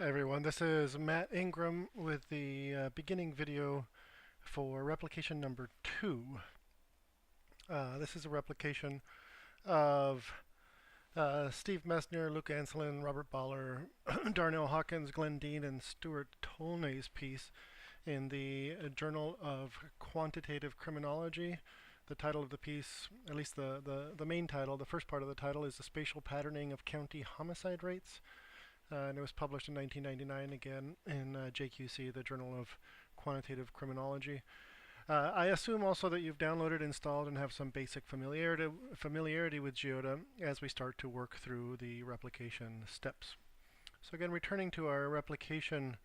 Hi everyone, this is Matt Ingram with the beginning video for replication number 2. This is a replication of Steve Messner, Luke Anselin, Robert Baller, Darnell Hawkins, Glenn Dean, and Stuart Tolnay's piece in the Journal of Quantitative Criminology. The title of the piece, at least the main title, the first part of the title, is The Spatial Patterning of County Homicide Rates. And it was published in 1999 again in JQC, the Journal of Quantitative Criminology. I assume also that you've downloaded, installed, and have some basic familiarity with GeoDa as we start to work through the replication steps. So again, returning to our replication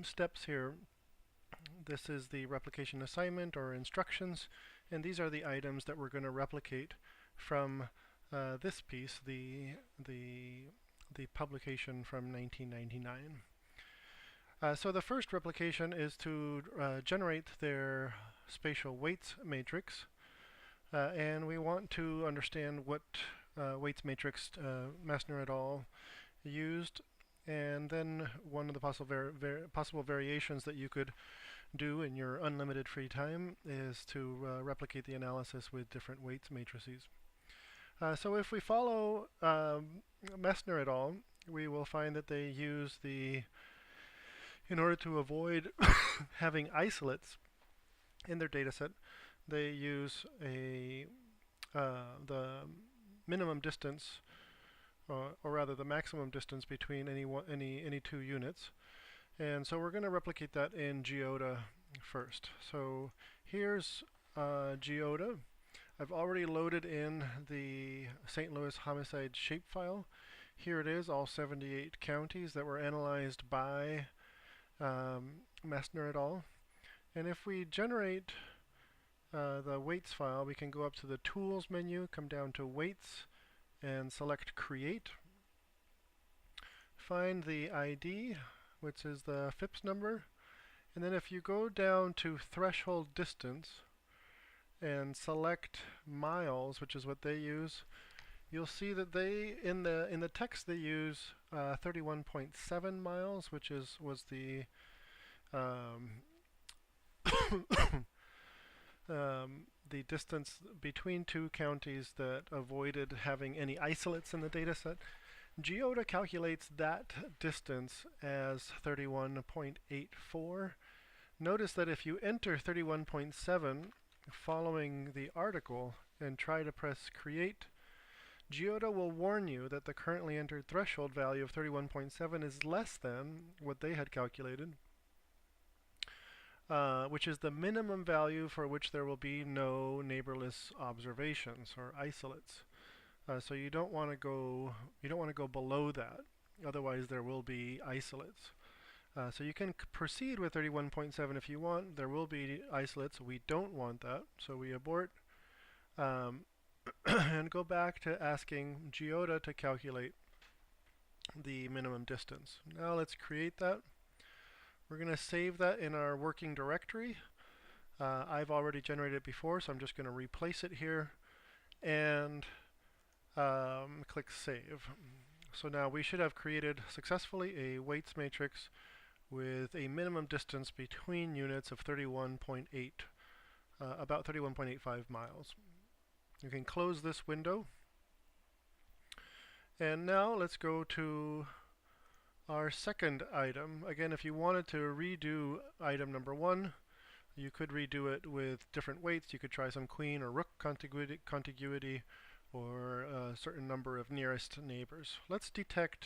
steps here, this is the replication assignment or instructions, and these are the items that we're going to replicate from this piece, the publication from 1999. So the first replication is to generate their spatial weights matrix, and we want to understand what weights matrix Messner et al. Used, and then one of the possible variations that you could do in your unlimited free time is to replicate the analysis with different weights matrices. So if we follow Messner et al., we will find that they use in order to avoid having isolates in their data set, they use the minimum distance, or rather the maximum distance between any two units. And so we're going to replicate that in GeoDa first. So here's GeoDa. I've already loaded in the St. Louis homicide shapefile. Here it is, all 78 counties that were analyzed by Messner et al. And if we generate the weights file, we can go up to the Tools menu, come down to Weights, and select Create. Find the ID, which is the FIPS number. And then if you go down to Threshold Distance, and select miles, which is what they use, you'll see that they in the text they use 31.7 miles, which was the the distance between two counties that avoided having any isolates in the data set. GeoDa calculates that distance as 31.84. Notice that if you enter 31.7 following the article and try to press create, GeoDa will warn you that the currently entered threshold value of 31.7 is less than what they had calculated, which is the minimum value for which there will be no neighborless observations or isolates. So you don't want to go below that, otherwise there will be isolates. So you can proceed with 31.7 if you want. There will be isolates. We don't want that, so we abort and go back to asking GeoDa to calculate the minimum distance. Now let's create that. We're going to save that in our working directory. I've already generated it before, so I'm just going to replace it here and click Save. So now we should have created successfully a weights matrix with a minimum distance between units of 31.8, about 31.85 miles. You can close this window. And now let's go to our second item. Again, if you wanted to redo item number 1, you could redo it with different weights. You could try some queen or rook contiguity or a certain number of nearest neighbors. Let's detect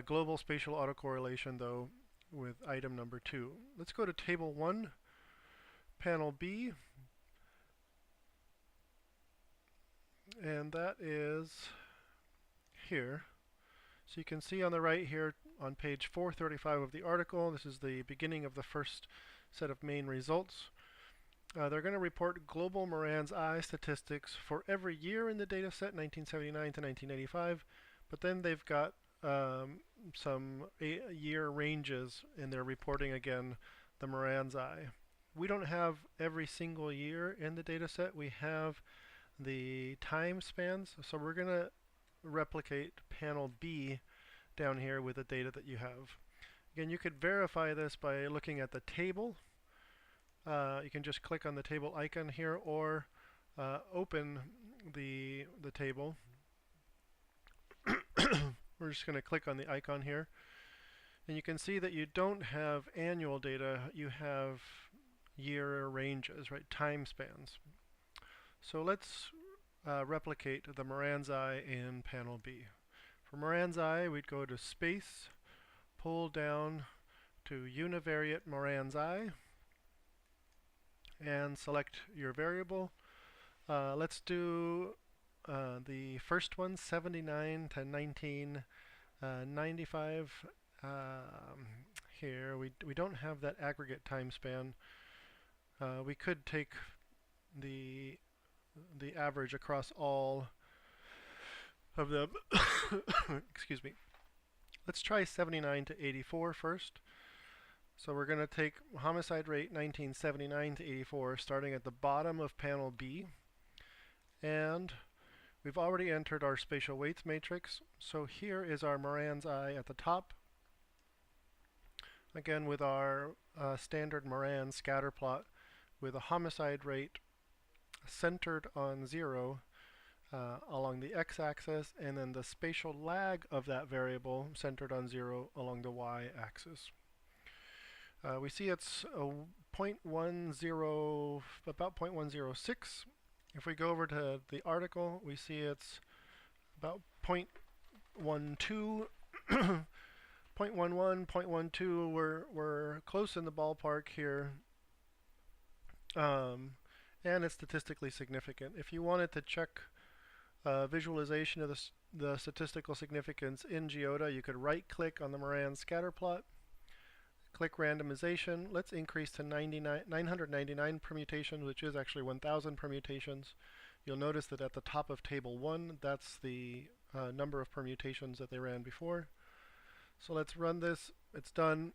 global spatial autocorrelation, though, with item number 2. Let's go to Table 1, Panel B, and that is here. So you can see on the right here on page 435 of the article, this is the beginning of the first set of main results. They're going to report global MoranI statistics for every year in the data set, 1979 to 1985, but then they've got some year ranges, and they're reporting again the MoranI. We don't have every single year in the data set. We have the time spans, so we're going to replicate panel B down here with the data that you have. Again, you could verify this by looking at the table. You can just click on the table icon here, or open the table. We're just going to click on the icon here, and you can see that you don't have annual data, you have year ranges, right? Time spans. So let's replicate the MoranI in panel B. For MoranI, we'd go to Space, pull down to Univariate MoranI, and select your variable. Let's do the first one, 79 to 1995. Here we don't have that aggregate time span. We could take the average across all of them. Excuse me. Let's try 79 to 84 first. So we're going to take homicide rate 1979 to 84, starting at the bottom of panel B. And we've already entered our spatial weights matrix. So here is our MoranI at the top. Again, with our standard Moran scatter plot with a homicide rate centered on 0 along the x-axis, and then the spatial lag of that variable centered on 0 along the y-axis. We see it's about 0.106. If we go over to the article, we see it's about 0.12, 0.11, 0.12. We're close in the ballpark here, and it's statistically significant. If you wanted to check visualization of the statistical significance in GeoDa, you could right-click on the Moran scatter plot, click randomization. Let's increase to 999 permutations, which is actually 1,000 permutations. You'll notice that at the top of table 1, that's the number of permutations that they ran before. So let's run this. It's done.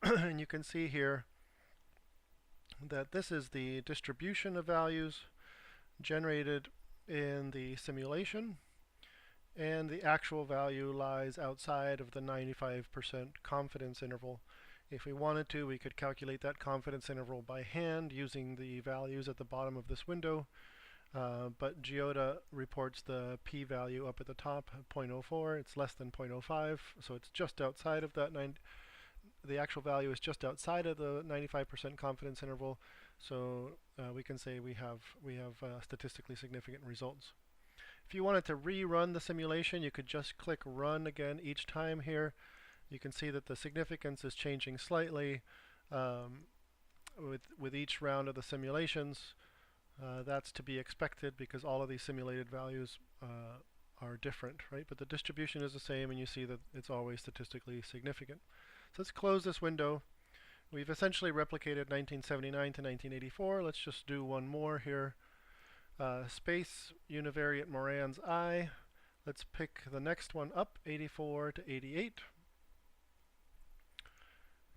And you can see here that this is the distribution of values generated in the simulation, and the actual value lies outside of the 95% confidence interval. If we wanted to, we could calculate that confidence interval by hand using the values at the bottom of this window, but GeoDa reports the p-value up at the top, 0.04. It's less than 0.05, so it's just outside of that. The actual value is just outside of the 95% confidence interval, so we can say we have statistically significant results. If you wanted to rerun the simulation, you could just click Run again each time here. You can see that the significance is changing slightly with each round of the simulations. That's to be expected because all of these simulated values are different, right? But the distribution is the same, and you see that it's always statistically significant. So let's close this window. We've essentially replicated 1979 to 1984. Let's just do one more here. Space, univariate MoranI. Let's pick the next one up, 84 to 88.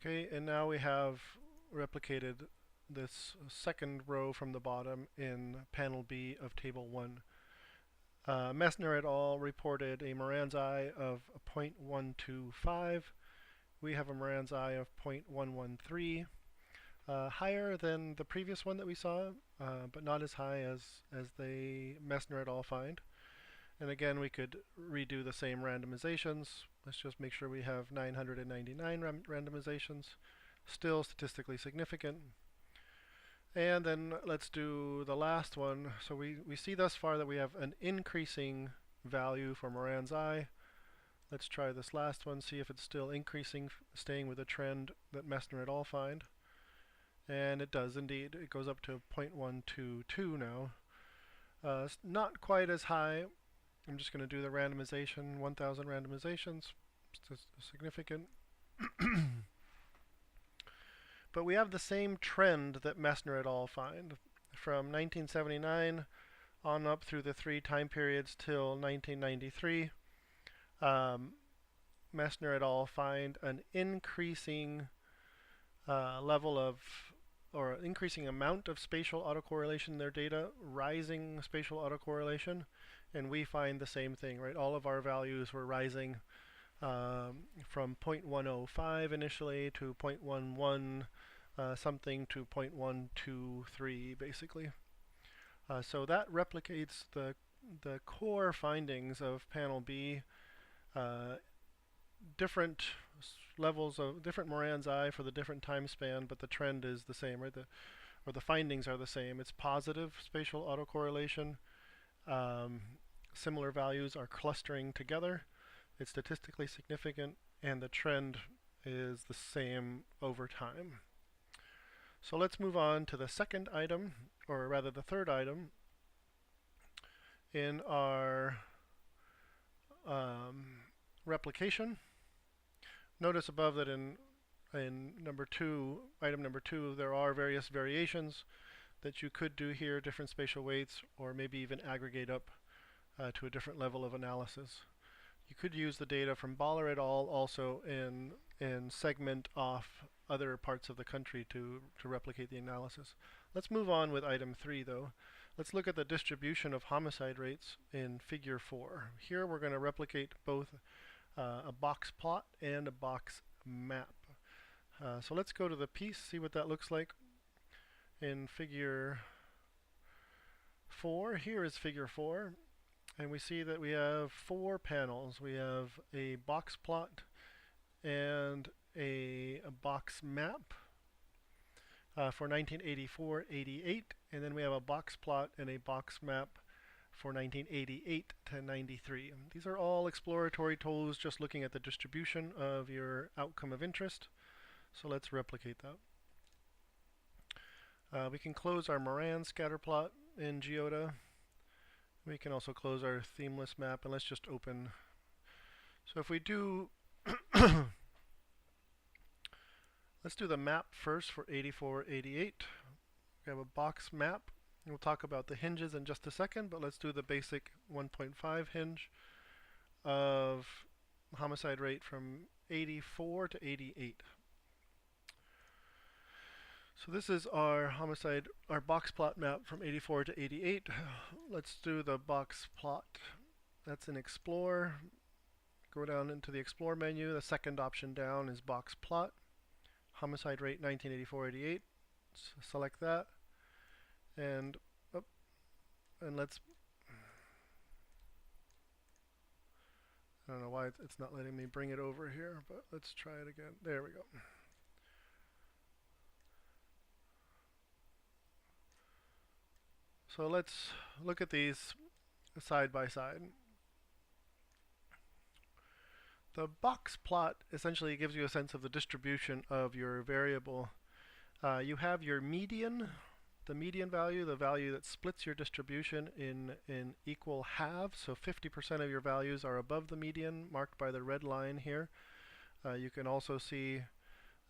Okay, and now we have replicated this second row from the bottom in panel B of table 1. Messner et al. Reported a MoranI of 0.125. We have a MoranI of 0.113. Higher than the previous one that we saw, but not as high as they Messner et al. Find. And again, we could redo the same randomizations. Let's just make sure we have 999 randomizations. Still statistically significant. And then let's do the last one. So we see thus far that we have an increasing value for MoranI. Let's try this last one, see if it's still increasing, staying with the trend that Messner et al. Find. And it does indeed. It goes up to 0.122 now. It's not quite as high. I'm just going to do the randomization, 1,000 randomizations. It's significant. But we have the same trend that Messner et al. Find. From 1979 on up through the 3 time periods till 1993, Messner et al. Find an increasing level of, or increasing amount of spatial autocorrelation in their data, rising spatial autocorrelation, and we find the same thing, right? All of our values were rising from 0.105 initially to 0.11 something to 0.123 basically. So that replicates the core findings of panel B. Different levels of different MoranI for the different time span, but the trend is the same, right? Or the findings are the same. It's positive spatial autocorrelation. Similar values are clustering together. It's statistically significant, and the trend is the same over time. So let's move on to the second item, or rather the third item in our replication. Notice above that in number 2, item number 2, there are various variations that you could do here, different spatial weights, or maybe even aggregate up to a different level of analysis. You could use the data from Baller et al. Also and segment off other parts of the country to replicate the analysis. Let's move on with item 3 though. Let's look at the distribution of homicide rates in figure 4. Here we're going to replicate both a box plot and a box map. So let's go to the piece, see what that looks like in figure 4. Here is figure 4, and we see that we have 4 panels. We have a box plot and a box map for 1984-88, and then we have a box plot and a box map for 1988 to 93. These are all exploratory tools, just looking at the distribution of your outcome of interest. So let's replicate that. We can close our Moran scatter plot in GeoDa. We can also close our themeless map, and let's just open. So if we do, let's do the map first for 84-88. We have a box map. We'll talk about the hinges in just a second, but let's do the basic 1.5 hinge of homicide rate from 84 to 88. So this is our homicide, our box plot map from 84 to 88. Let's do the box plot. That's in Explore. Go down into the Explore menu. The second option down is box plot. Homicide rate 1984-88. Select that. And let's, I don't know why it's not letting me bring it over here, but let's try it again. There we go. So let's look at these side by side. The box plot essentially gives you a sense of the distribution of your variable. You have your median, the median value, the value that splits your distribution in equal halves. So 50% of your values are above the median, marked by the red line here. You can also see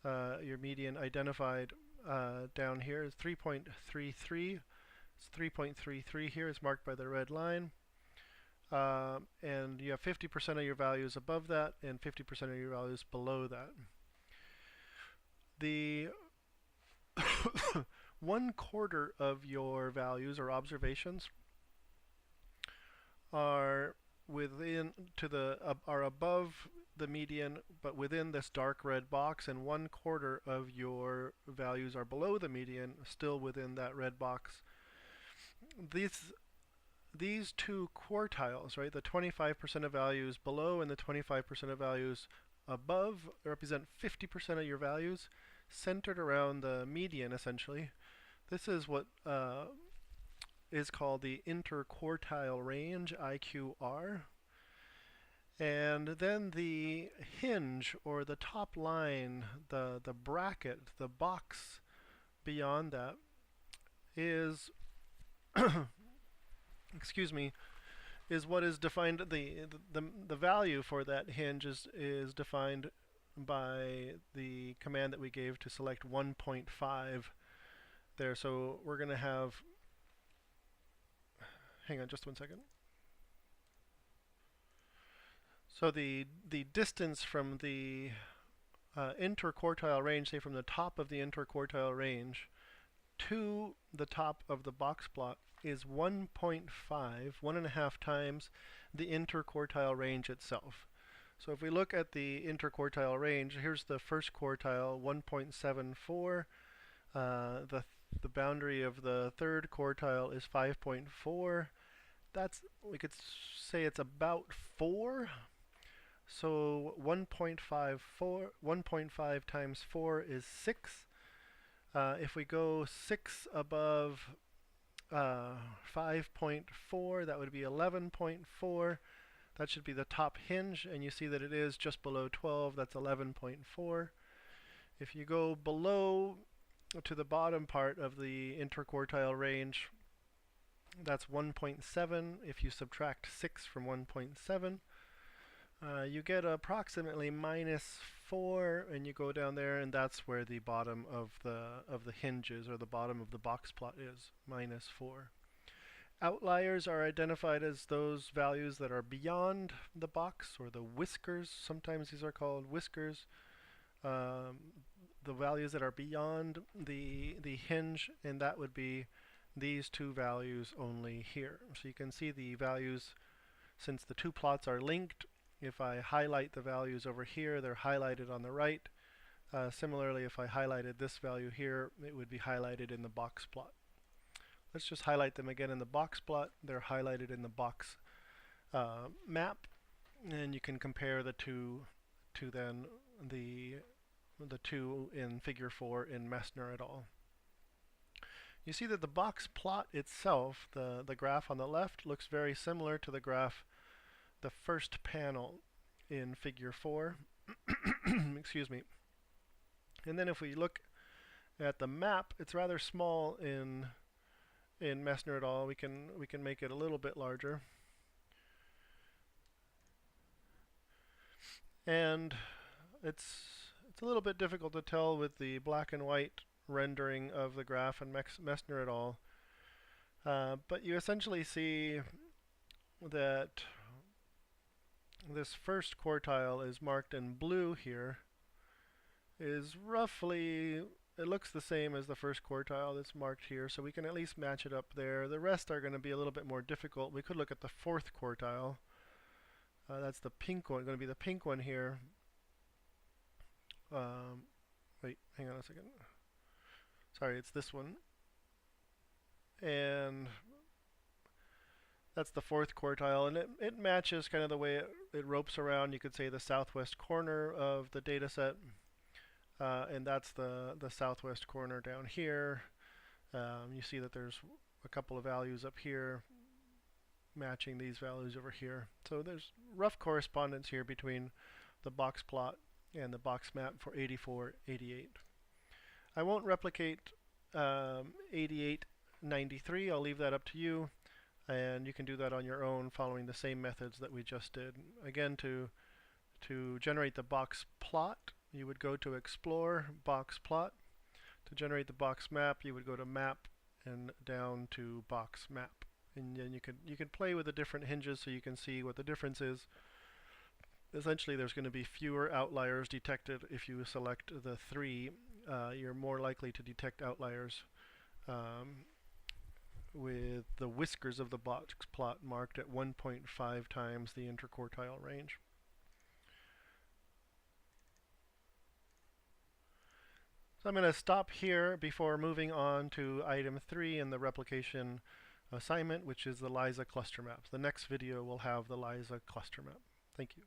your median identified down here is 3.33. It's 3.33 here is marked by the red line. And you have 50% of your values above that and 50% of your values below that. The 1/4 of your values or observations are are above the median, but within this dark red box, and 1/4 of your values are below the median, still within that red box. These two quartiles, right, the 25% of values below and the 25% of values above, represent 50% of your values, centered around the median essentially. This is what is called the interquartile range, IQR. And then the hinge, or the top line, the bracket, the box beyond that is excuse me, is what is defined. The value for that hinge is defined by the command that we gave to select 1.5 there. So we're going to have, hang on just one second. So the distance from the interquartile range, say from the top of the interquartile range to the top of the box plot, is 1.5, 1.5 times the interquartile range itself. So if we look at the interquartile range, here's the first quartile, 1.74. The boundary of the third quartile is 5.4. We could say it's about 4. So 1.5 times 4 is 6. If we go 6 above 5.4, that would be 11.4. That should be the top hinge, and you see that it is just below 12. That's 11.4. If you go below to the bottom part of the interquartile range, that's 1.7. If you subtract 6 from 1.7, you get approximately -4, and you go down there, and that's where the bottom of the hinge is, or the bottom of the box plot is, -4. Outliers are identified as those values that are beyond the box, or the whiskers. Sometimes these are called whiskers. The values that are beyond the hinge, and that would be these two values only here. So you can see the values, since the two plots are linked. If I highlight the values over here, they're highlighted on the right. Similarly, if I highlighted this value here, it would be highlighted in the box plot. Let's just highlight them again in the box plot. They're highlighted in the box map, and you can compare the two to then the two in Figure 4 in Messner et al. You see that the box plot itself, the graph on the left, looks very similar to the graph, the first panel in Figure 4. Excuse me. And then if we look at the map, it's rather small in Messner et al. We can make it a little bit larger. And it's a little bit difficult to tell with the black and white rendering of the graph in Messner et al. But you essentially see that this first quartile is marked in blue here, is roughly, it looks the same as the first quartile that's marked here, so we can at least match it up there. The rest are going to be a little bit more difficult. We could look at the fourth quartile. That's the pink one, going to be the pink one here. Wait, hang on a second. Sorry, it's this one. And that's the fourth quartile, and it matches kind of the way it ropes around, you could say, the southwest corner of the data set. And that's the southwest corner down here. You see that there's a couple of values up here matching these values over here. So there's rough correspondence here between the box plot and the box map for 84, 88. I won't replicate 88, 93. I'll leave that up to you, and you can do that on your own following the same methods that we just did. Again, to generate the box plot, you would go to Explore, Box Plot. To generate the box map, you would go to Map and down to Box Map. And then you can play with the different hinges so you can see what the difference is. Essentially, there's going to be fewer outliers detected if you select the 3. You're more likely to detect outliers with the whiskers of the box plot marked at 1.5 times the interquartile range. So I'm going to stop here before moving on to item 3 in the replication assignment, which is the LISA cluster maps. The next video will have the LISA cluster map. Thank you.